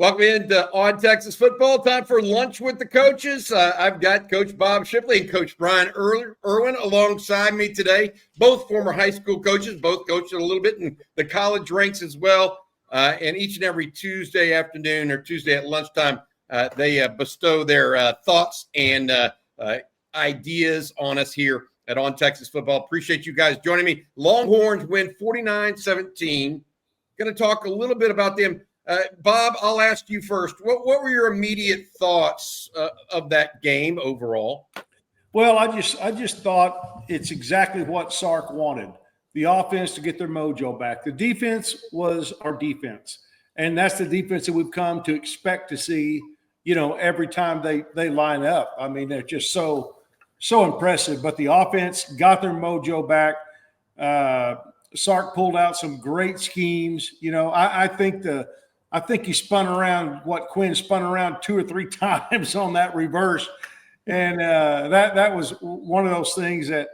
Welcome into On Texas Football. Time for lunch with the coaches. I've got Coach Bob Shipley and Coach Bryan Erwin alongside me today. Both former high school coaches, both coached a little bit in the college ranks as well. And each and every Tuesday afternoon or Tuesday at lunchtime, they bestow their thoughts and ideas on us here at On Texas Football. Appreciate you guys joining me. Longhorns win 49-17. Going to talk a little bit about them. Bob, I'll ask you first. What were your immediate thoughts of that game overall? Well, I just thought it's exactly what Sark wanted. The offense to get their mojo back. The defense was our defense. And that's the defense that we've come to expect to see, every time they line up. I mean, they're just so impressive. But the offense got their mojo back. Sark pulled out some great schemes. I think he spun around what Quinn spun around 2 or 3 times on that reverse. And that was one of those things that,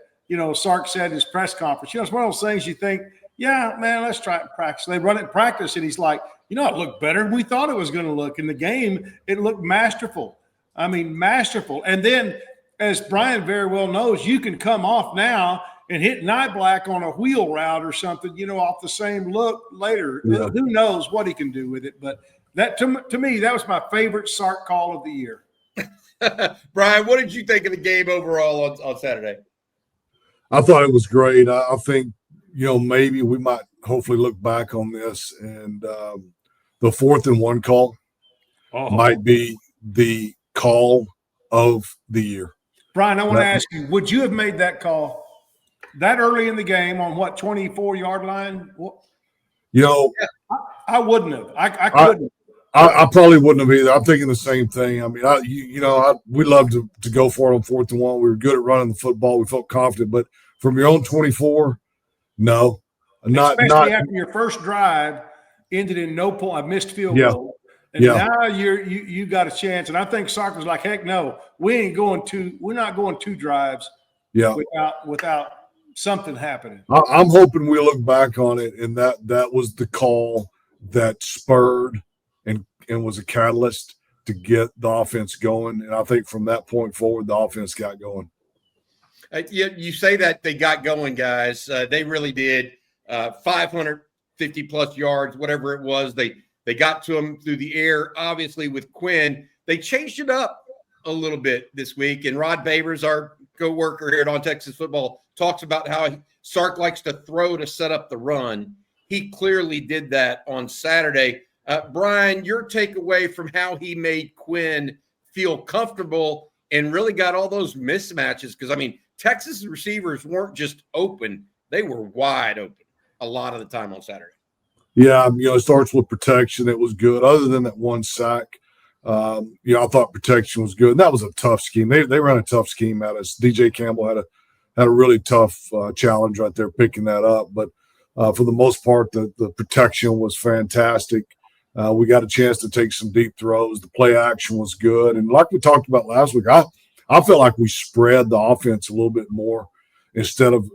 Sark said in his press conference. It's one of those things you think, yeah, man, let's try it in practice. They run it in practice, and he's like, it looked better than we thought it was going to look. In the game, it looked masterful. I mean, masterful. And then, as Bryan very well knows, you can come off now and hit Night Black on a wheel route or something, off the same look later. Yeah. Who knows what he can do with it. But that to me, that was my favorite Sark call of the year. Bryan, what did you think of the game overall on Saturday? I thought it was great. I think, maybe we might hopefully look back on this and the 4th and 1 call might be the call of the year. Bryan, I want to ask you, would you have made that call that early in the game on 24-yard line? I wouldn't have. I couldn't. I probably wouldn't have either. I'm thinking the same thing. I mean, we loved to go for it on 4th and 1. We were good at running the football. We felt confident, but from your own 24, no, especially after your first drive ended in no point, a missed field goal. And now you got a chance. And I think Sark was like, heck no, we're not going 2 drives without something happening. I'm hoping we look back on it and that was the call that spurred and was a catalyst to get the offense going. And I think from that point forward, the offense got going. You say that they got going, guys. They really did. 550-plus yards, whatever it was. They got to him through the air, obviously, with Quinn. They changed it up a little bit this week. And Rod Babers, our co-worker here at On Texas Football, talks about how Sark likes to throw to set up the run. He clearly did that on Saturday. Bryan, your takeaway from how he made Quinn feel comfortable and really got all those mismatches. Because, Texas receivers weren't just open. They were wide open a lot of the time on Saturday. Yeah, it starts with protection. It was good. Other than that one sack, I thought protection was good. And that was a tough scheme. They ran a tough scheme at us. DJ Campbell had a really tough challenge right there picking that up. But for the most part, the protection was fantastic. We got a chance to take some deep throws. The play action was good. And like we talked about last week, I felt like we spread the offense a little bit more instead of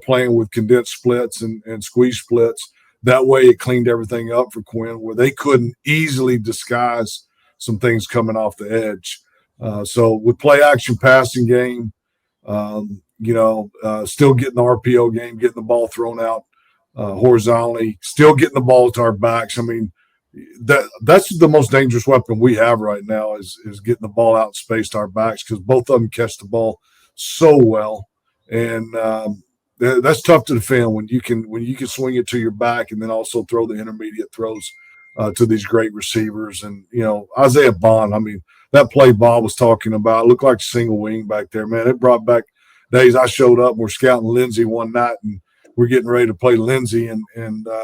playing with condensed splits and squeeze splits. That way it cleaned everything up for Quinn where they couldn't easily disguise some things coming off the edge. So with play action passing game, still getting the RPO game, getting the ball thrown out horizontally, still getting the ball to our backs. That's the most dangerous weapon we have right now is getting the ball out in space to our backs because both of them catch the ball so well. And that's tough to defend when you can swing it to your back and then also throw the intermediate throws to these great receivers. And, Isaiah Bond, that play Bob was talking about looked like a single wing back there, man. It brought back days. I showed up, we're scouting Lindsey one night, and we're getting ready to play Lindsey, and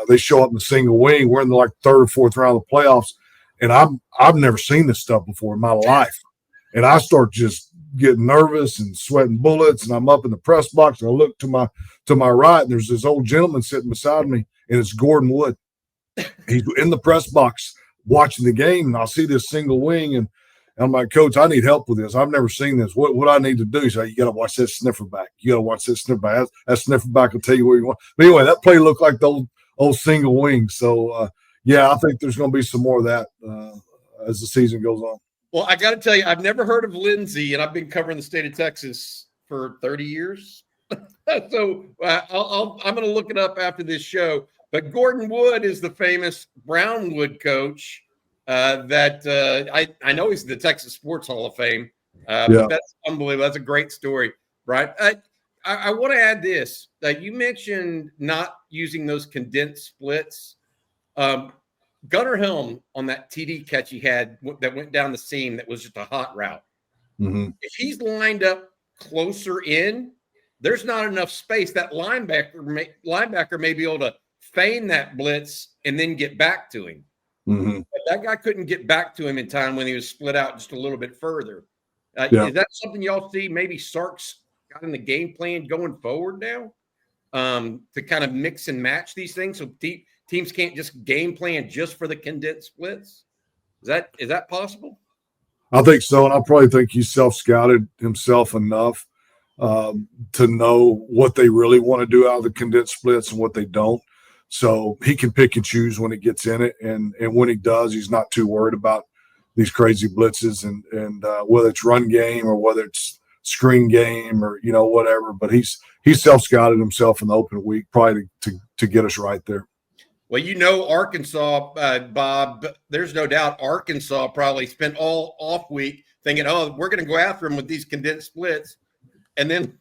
they show up in the single wing. We're in the 3rd or 4th round of the playoffs, and I've never seen this stuff before in my life. And I start just getting nervous and sweating bullets, and I'm up in the press box, and I look to my right, and there's this old gentleman sitting beside me, and it's Gordon Wood. He's in the press box watching the game, and I see this single wing, and I'm like, Coach, I need help with this. I've never seen this. What I need to do? He's like, you got to watch that sniffer back. You got to watch that sniffer back. That sniffer back will tell you where you want. But anyway, that play looked like the old single wing. So, I think there's going to be some more of that as the season goes on. Well, I got to tell you, I've never heard of Lindsay, and I've been covering the state of Texas for 30 years. So I'm going to look it up after this show. But Gordon Wood is the famous Brownwood coach that I know he's in the Texas Sports Hall of Fame. But that's unbelievable. That's a great story, Brian. I want to add this. You mentioned not using those condensed splits. Gunnar Helm on that TD catch he had that went down the seam that was just a hot route. Mm-hmm. If he's lined up closer in, there's not enough space. That linebacker may be able to feign that blitz and then get back to him. Mm-hmm. But that guy couldn't get back to him in time when he was split out just a little bit further. Yeah. Is that something y'all see? Maybe Sark's got in the game plan going forward now to kind of mix and match these things so teams can't just game plan just for the condensed splits. Is that possible? I think so, and I probably think he self-scouted himself enough to know what they really want to do out of the condensed splits and what they don't. So he can pick and choose when he gets in it, and when he does, he's not too worried about these crazy blitzes and whether it's run game or whether it's screen game or whatever. But he's self-scouted himself in the open week probably to get us right there. Well, Arkansas, Bob, there's no doubt Arkansas probably spent all off week thinking, oh, we're going to go after them with these condensed splits. And then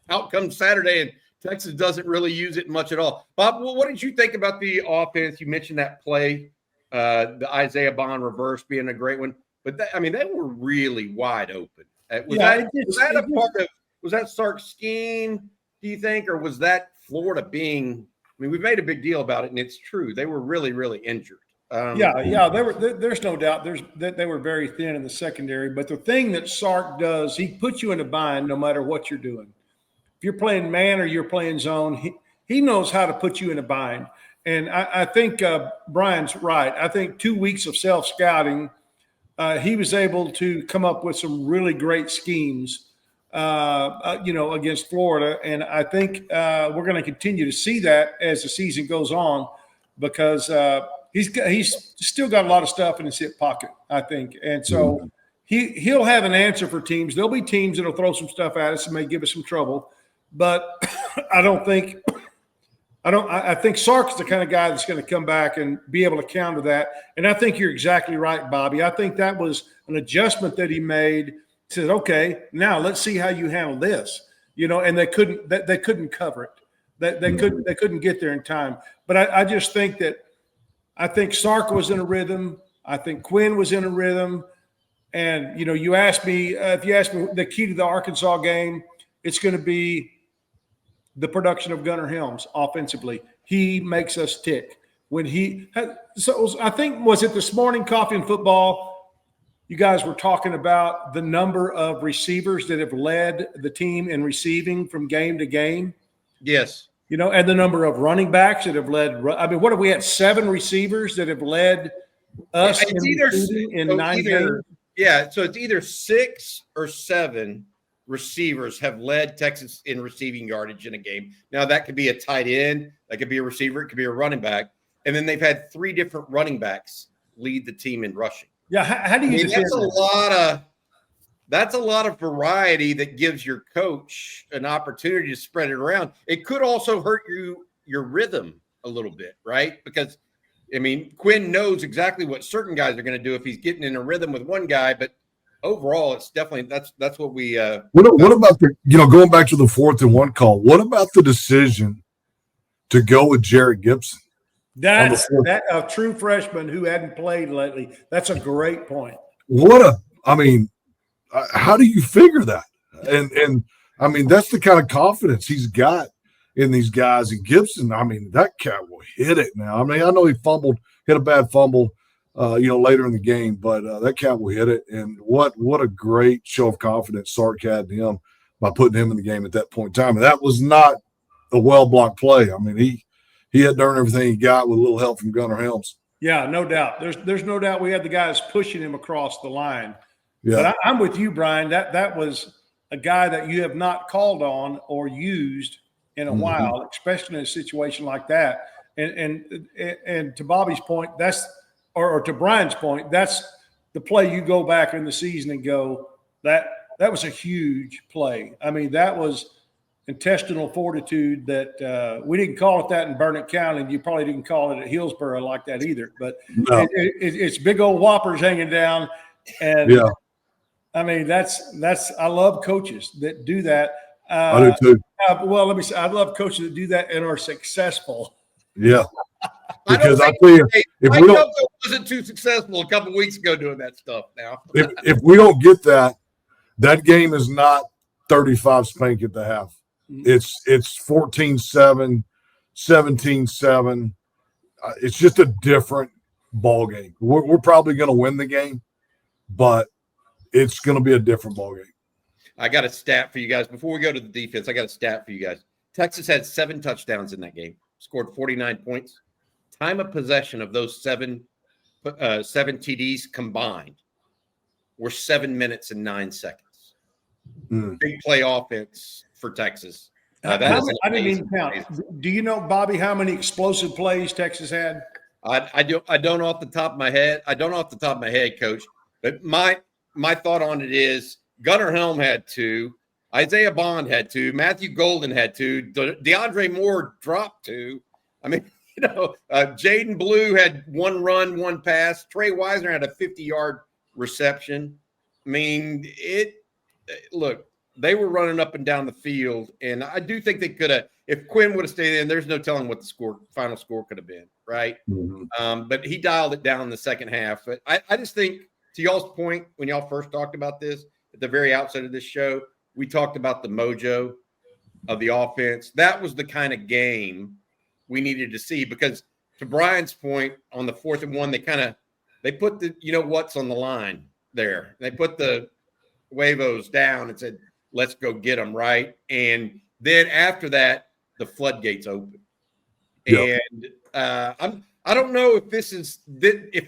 out comes Saturday and Texas doesn't really use it much at all. Bob, what did you think about the offense? You mentioned that play, the Isaiah Bond reverse being a great one. But they were really wide open. Was that Sark's scheme, do you think, or was that Florida being – we've made a big deal about it, and it's true. They were really, really injured. There's no doubt that they were very thin in the secondary. But the thing that Sark does, he puts you in a bind no matter what you're doing. If you're playing man or you're playing zone, he knows how to put you in a bind. And I think Brian's right. I think 2 weeks of self-scouting, he was able to come up with some really great schemes against Florida. And I think we're going to continue to see that as the season goes on because he's still got a lot of stuff in his hip pocket, I think. And so he'll have an answer for teams. There'll be teams that'll throw some stuff at us and may give us some trouble. But I think Sark's the kind of guy that's going to come back and be able to counter that. And I think you're exactly right, Bobby. I think that was an adjustment that he made. Said, okay, now let's see how you handle this, and they couldn't cover it. They couldn't get there in time. But I just think I think Sark was in a rhythm. I think Quinn was in a rhythm. And, if you ask me the key to the Arkansas game, it's going to be the production of Gunnar Helms offensively. He makes us tick. So I think, was it this morning, Coffee and Football, you guys were talking about the number of receivers that have led the team in receiving from game to game? Yes. And the number of running backs that have led. What have we had? 7 receivers that have led us in 9 games? Yeah, so it's either 6 or 7 receivers have led Texas in receiving yardage in a game. Now, that could be a tight end, that could be a receiver, it could be a running back. And then they've had 3 different running backs lead the team in rushing. Yeah, how do you that's a lot of variety that gives your coach an opportunity to spread it around. It could also hurt your rhythm a little bit, right? Because Quinn knows exactly what certain guys are going to do if he's getting in a rhythm with one guy, but overall it's definitely that's what we what about the going back to the 4th and 1 call, what about the decision to go with Jarrett Gibson? That's a true freshman who hadn't played lately. That's a great point. How do you figure that? And that's the kind of confidence he's got in these guys. And Gibson, that cat will hit it now. I know he hit a bad fumble, later in the game, but that cat will hit it. And what a great show of confidence Sark had in him by putting him in the game at that point in time. And that was not a well-blocked play. He had to earn everything he got with a little help from Gunnar Helms. Yeah, no doubt. There's no doubt we had the guys pushing him across the line. Yeah. But I'm with you, Brian. That was a guy that you have not called on or used in a while, especially in a situation like that. And to Bobby's point, or to Brian's point, that's the play you go back in the season and go, that was a huge play. I mean, that was intestinal fortitude that we didn't call it that in Burton County, and you probably didn't call it at Hillsborough like that either. But No. it's big old whoppers hanging down, and Yeah. I mean that's I love coaches that do that. I do too. Well, let me say I love coaches that do that and are successful. Yeah. I don't Because I think tell you, if Mike we don't, Elko wasn't too successful a couple weeks ago doing that stuff. Now, if we don't get that, that game is not 35 spank at the half. It's 14-7, 17-7. It's just a different ball game. We're probably going to win the game, but it's going to be a different ball game. I got a stat for you guys. Before we go to the defense, I got a stat for you guys. Texas had 7 touchdowns in that game, scored 49 points. Time of possession of those 7 TDs combined were 7 minutes and 9 seconds. Big play offense for Texas. I didn't even count. Do you know, Bobby, how many explosive plays Texas had? I don't off the top of my head. I don't off the top of my head, Coach. But my thought on it is Gunnar Helm had 2, Isaiah Bond had 2, Matthew Golden had 2, DeAndre Moore dropped 2. I mean, Jaden Blue had 1 run, 1 pass. Trey Wisner had a 50-yard reception. I mean, look, they were running up and down the field, and I do think they could have. If Quinn would have stayed in, there's no telling what the final score could have been, right? Mm-hmm. But he dialed it down in the second half. But I just think, to y'all's point, when y'all first talked about this at the very outset of this show, we talked about the mojo of the offense. That was the kind of game we needed to see, because to Bryan's point, on the 4th and 1, they put the what's on the line there. They put the huevos down and said, let's go get them, right? And then after that, the floodgates open. Yep. And I don't know if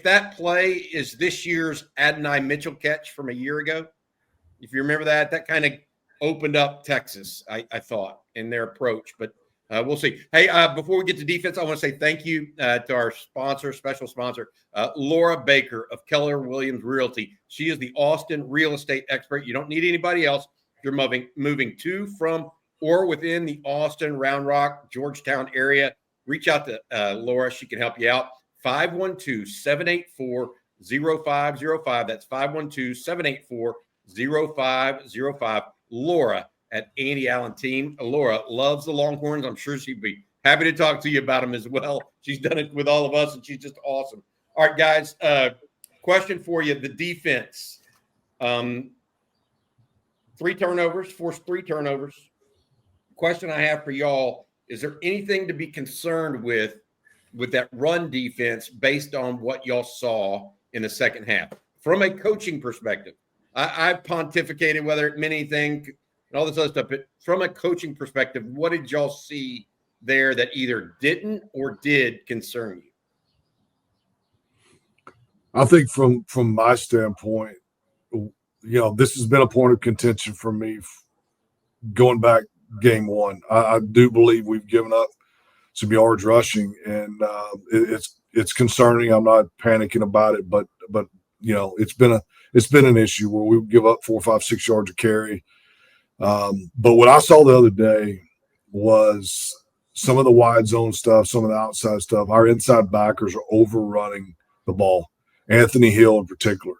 that play is this year's Adonai Mitchell catch from a year ago. If you remember that kind of opened up Texas, I thought, in their approach. But we'll see. Hey, before we get to defense, I want to say thank you to our special sponsor, Laura Baker of Keller Williams Realty. She is the Austin real estate expert. You don't need anybody else. You're moving to, from, or within the Austin, Round Rock, Georgetown area. Reach out to Laura. She can help you out. 512-784-0505. That's 512-784-0505. Laura at Andy Allen Team. Laura loves the Longhorns. I'm sure she'd be happy to talk to you about them as well. She's done it with all of us, and she's just awesome. All right, guys, question for you. The defense. 3 turnovers, forced 3 turnovers. Question I have for y'all, is there anything to be concerned with that run defense based on what y'all saw in the second half? From a coaching perspective, I've pontificated whether it meant anything and all this other stuff, but from a coaching perspective, what did y'all see there that either didn't or did concern you? I think from my standpoint, this has been a point of contention for me going back game 1. I do believe we've given up some yards rushing, and it's concerning. I'm not panicking about it, but it's been an issue where we give up 4, 5, 6 yards a carry. But what I saw the other day was some of the wide zone stuff, some of the outside stuff. Our inside backers are overrunning the ball. Anthony Hill in particular.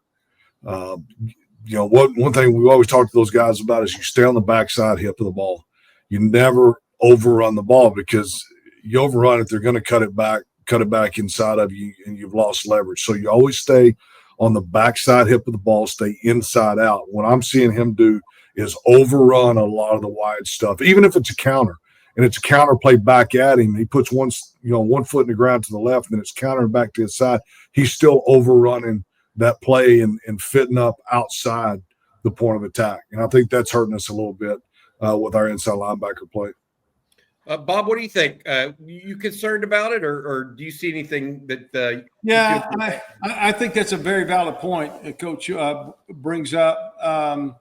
One thing we always talk to those guys about is you stay on the backside hip of the ball. You never overrun the ball, because you overrun it, they're going to cut it back inside of you, and you've lost leverage. So you always stay on the backside hip of the ball, stay inside out. What I'm seeing him do is overrun a lot of the wide stuff, even if it's a counter, and it's a counter play back at him. He puts one foot in the ground to the left, and then it's countering back to his side. He's still overrunning that play and fitting up outside the point of attack. And I think that's hurting us a little bit with our inside linebacker play. Bob, what do you think? You concerned about it, or do you see anything that I think that's a very valid point Coach brings up. I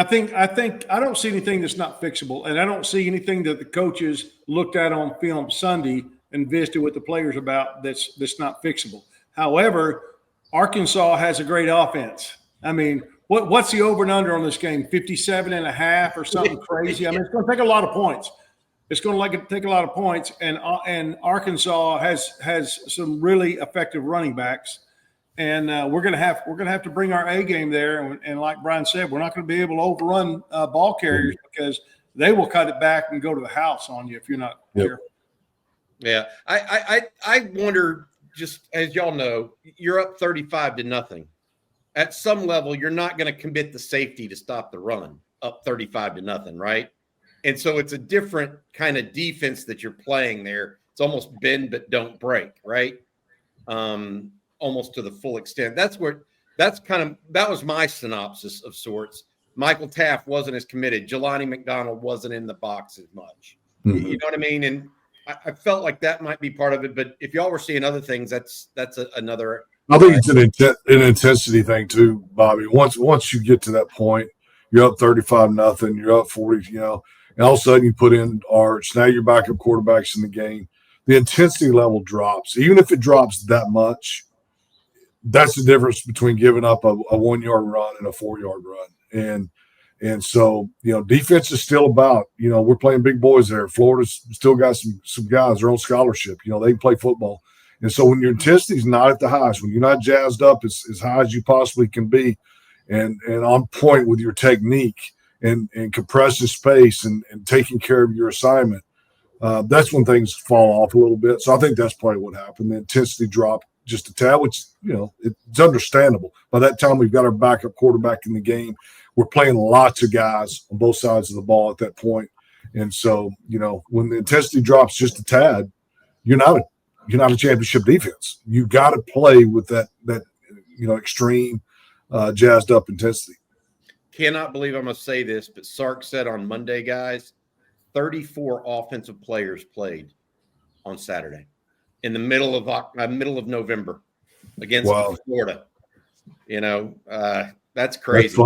don't see anything that's not fixable, and I don't see anything that the coaches looked at on film Sunday and visited with the players about that's not fixable. However, Arkansas has a great offense. I mean, what's the over and under on this game? 57.5 or something crazy. I mean, it's going to take a lot of points. It's going to take a lot of points, and Arkansas has some really effective running backs, and we're going to have to bring our A game there. And like Bryan said, we're not going to be able to overrun ball carriers because they will cut it back and go to the house on you if you're not careful. Yeah, I wonder. Just as y'all know, you're up 35-0. At some level, you're not going to commit the safety to stop the run up 35-0, right? And so it's a different kind of defense that you're playing there. It's almost bend but don't break, right? Almost to the full extent. That was my synopsis of sorts. Michael Taft wasn't as committed. Jelani McDonald wasn't in the box as much. You know what I mean? And I felt like that might be part of it, but if y'all were seeing other things, that's another. I think it's an intensity thing too, Bobby. Once you get to that point, you're up 35-0, you're up 40, and all of a sudden you put in Arch. Now your backup quarterback's in the game. The intensity level drops. Even if it drops that much, that's the difference between giving up a 1-yard run and a 4-yard run. And so, defense is still about, we're playing big boys there. Florida's still got some guys, they're on scholarship, they can play football. And so when your intensity is not at the highest, when you're not jazzed up as high as you possibly can be and on point with your technique and compressing space and taking care of your assignment, that's when things fall off a little bit. So I think that's probably what happened. The intensity dropped just a tad, which, it's understandable. By that time, we've got our backup quarterback in the game. We're playing lots of guys on both sides of the ball at that point. And so, when the intensity drops just a tad, you're not a championship defense. You got to play with that extreme jazzed up intensity. Cannot believe I'm going to say this, but Sark said on Monday, guys, 34 offensive players played on Saturday in the middle of November against Florida. That's crazy.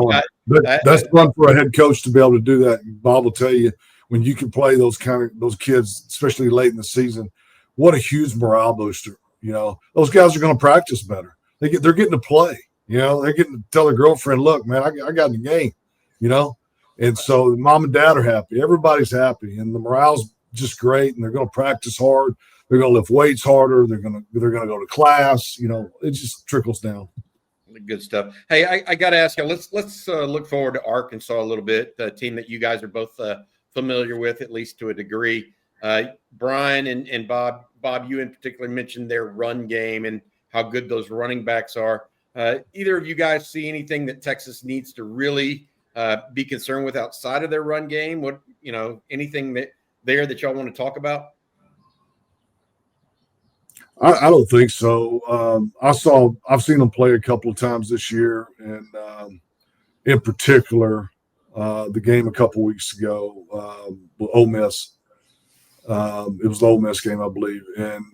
That's fun for a head coach to be able to do that. Bob will tell you, when you can play those kids, especially late in the season, what a huge morale booster. Those guys are going to practice better. They're getting to play. They're getting to tell their girlfriend, look, man, I got in the game. And so mom and dad are happy. Everybody's happy, and the morale's just great. And they're going to practice hard. They're going to lift weights harder. They're going to go to class. It just trickles down. Good stuff. Hey, I got to ask you. Let's look forward to Arkansas a little bit. A team that you guys are both familiar with, at least to a degree. Bryan and Bob, you in particular mentioned their run game and how good those running backs are. Either of you guys see anything that Texas needs to really be concerned with outside of their run game? What anything that y'all want to talk about? I don't think so. I've seen them play a couple of times this year, and in particular, the game a couple weeks ago with Ole Miss. It was the Ole Miss game, I believe, and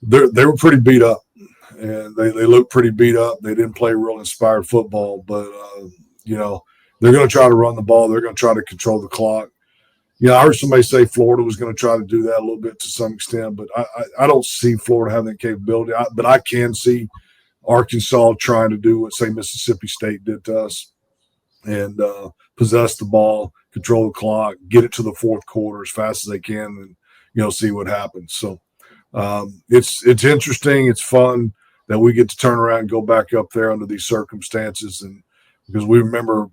they were pretty beat up, and they looked pretty beat up. They didn't play real inspired football, but they're going to try to run the ball. They're going to try to control the clock. I heard somebody say Florida was going to try to do that a little bit to some extent, but I don't see Florida having that capability. But I can see Arkansas trying to do what, say, Mississippi State did to us and possess the ball, control the clock, get it to the fourth quarter as fast as they can, and see what happens. So it's interesting. It's fun that we get to turn around and go back up there under these circumstances, and because we remember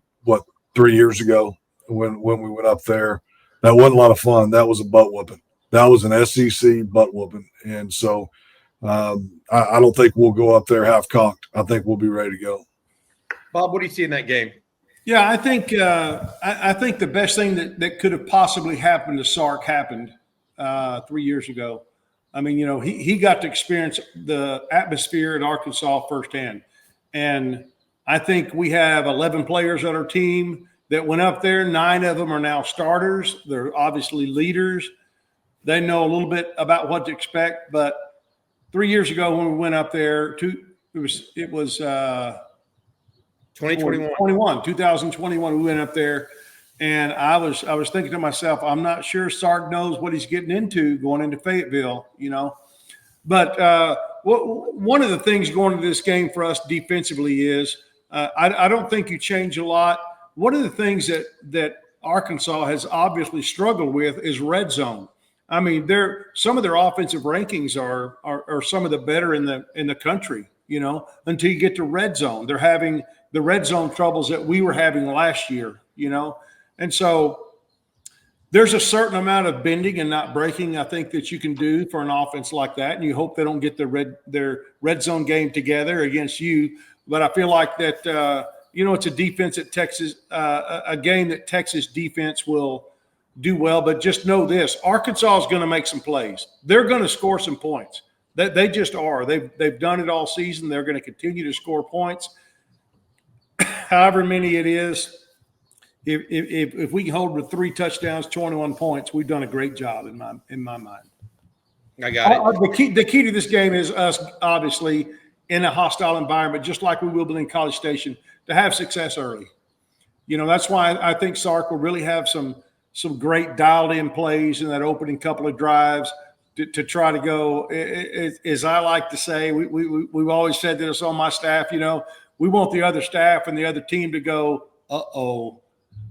3 years ago when we went up there. That wasn't a lot of fun. That was a butt whooping. That was an SEC butt whooping. And so I don't think we'll go up there half cocked. I think we'll be ready to go. Bob, what do you see in that game? Yeah, I think the best thing that could have possibly happened to Sark happened 3 years ago. I mean, he got to experience the atmosphere at Arkansas firsthand. And I think we have 11 players on our team that went up there. 9 of them are now starters. They're obviously leaders. They know a little bit about what to expect. But 3 years ago when we went up there, it was 2021, we went up there. And I was thinking to myself, I'm not sure Sark knows what he's getting into going into Fayetteville, But one of the things going into this game for us defensively is I don't think you change a lot. One of the things that Arkansas has obviously struggled with is red zone. I mean, some of their offensive rankings are some of the better in the country, until you get to red zone. They're having the red zone troubles that we were having last year, And so there's a certain amount of bending and not breaking, I think, that you can do for an offense like that. And you hope they don't get their red zone game together against you. But I feel like that, it's a defense at Texas, a game that Texas defense will do well. But just know this, Arkansas is going to make some plays. They're going to score some points. They just are. They've done it all season. They're going to continue to score points. However many it is, if we can hold with 3 touchdowns, 21 points, we've done a great job in my mind. I got it. The key to this game is us, obviously, in a hostile environment, just like we will be in College Station, to have success early. That's why I think Sark will really have some great dialed-in plays in that opening couple of drives to try to go. As I like to say, we've always said this on my staff. We want the other staff and the other team to go, uh-oh.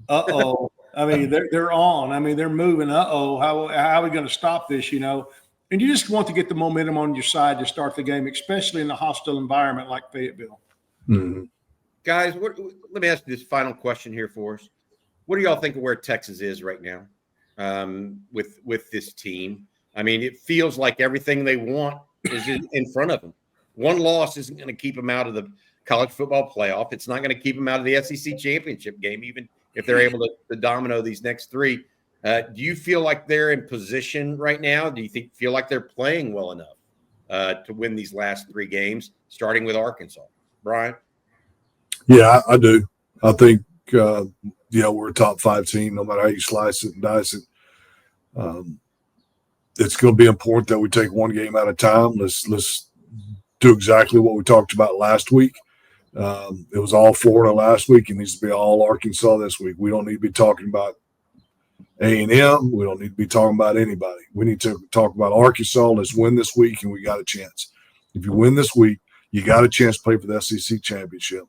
I mean, they're on. I mean, they're moving. How are we going to stop this? And you just want to get the momentum on your side to start the game, especially in a hostile environment like Fayetteville. Mm-hmm. Guys, let me ask you this final question here for us. What do y'all think of where Texas is right now with this team? I mean, it feels like everything they want is in front of them. One loss isn't going to keep them out of the college football playoff. It's not going to keep them out of the SEC championship game, even if they're able to domino these next 3. Do you feel like they're in position right now? Do you feel like they're playing well enough to win these last 3 games, starting with Arkansas? Bryan? Yeah, I do. I think, we're a top 5 team, no matter how you slice it and dice it. It's going to be important that we take one game at a time. Let's do exactly what we talked about last week. It was all Florida last week. It needs to be all Arkansas this week. We don't need to be talking about A&M. We don't need to be talking about anybody. We need to talk about Arkansas. Let's win this week, and we got a chance. If you win this week, you got a chance to play for the SEC championship.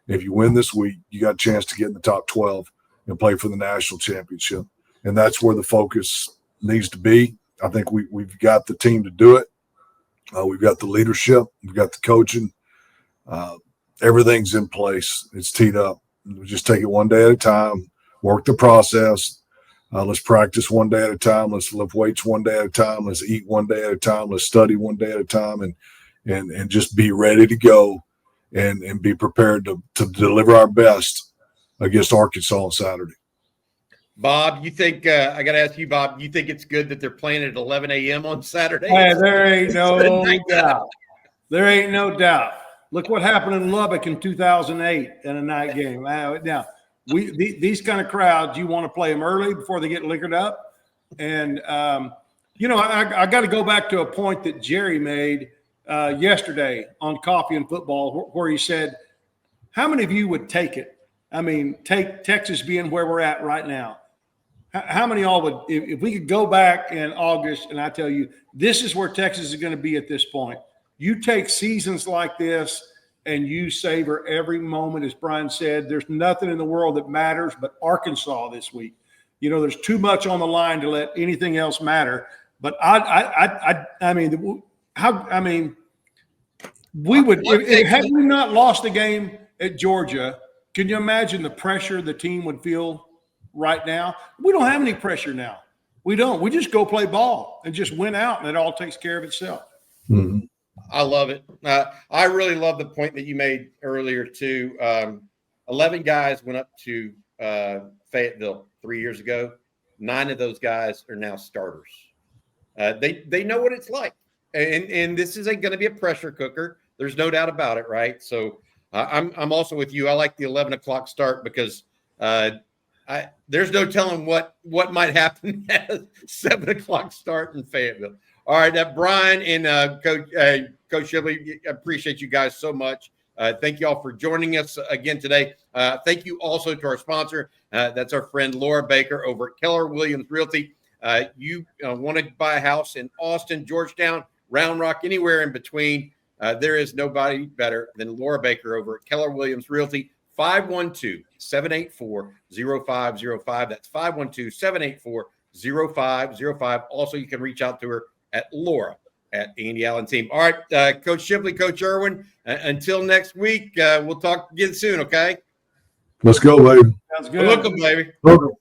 If you win this week, you got a chance to get in the top 12 and play for the national championship. And that's where the focus needs to be. I think we've got the team to do it. We've got the leadership. We've got the coaching. Everything's in place. It's teed up. We just take it one day at a time, work the process. Let's practice one day at a time. Let's lift weights one day at a time. Let's eat one day at a time. Let's study one day at a time, and just be ready to go and be prepared to deliver our best against Arkansas on Saturday. Bob, you think I got to ask you, Bob, you think it's good that they're playing at 11 a.m. on Saturday? Hey, there ain't no doubt. There ain't no doubt. Look what happened in Lubbock in 2008 in a night game. Now, these kind of crowds, you want to play them early before they get liquored up. And, I got to go back to a point that Jerry made yesterday on Coffee and Football, where he said, how many of you would take it? I mean, take Texas being where we're at right now. How many all would, if we could go back in August and I tell you, this is where Texas is going to be at this point. You take seasons like this and you savor every moment. As Bryan said, there's nothing in the world that matters but Arkansas this week. There's too much on the line to let anything else matter. But we would, had we not lost the game at Georgia, can you imagine the pressure the team would feel right now? We don't have any pressure now. We don't. We just go play ball and just win out, and it all takes care of itself. Mm-hmm. I love it. I really love the point that you made earlier, too. 11 guys went up to Fayetteville 3 years ago. 9 of those guys are now starters. They know what it's like. And this is going to be a pressure cooker. There's no doubt about it, right? So I'm also with you. I like the 11 o'clock start because there's no telling what might happen at a 7 o'clock start in Fayetteville. All right, Bryan and Coach Shipley, I appreciate you guys so much. Thank you all for joining us again today. Thank you also to our sponsor. That's our friend Laura Baker over at Keller Williams Realty. You want to buy a house in Austin, Georgetown, Round Rock, anywhere in between. There is nobody better than Laura Baker over at Keller Williams Realty, 512-784-0505. That's 512-784-0505. Also, you can reach out to her at Laura at Andy Allen Team. All right, Coach Shipley, Coach Erwin, until next week, we'll talk again soon, okay? Let's go, baby. Sounds good. Welcome, baby. Welcome.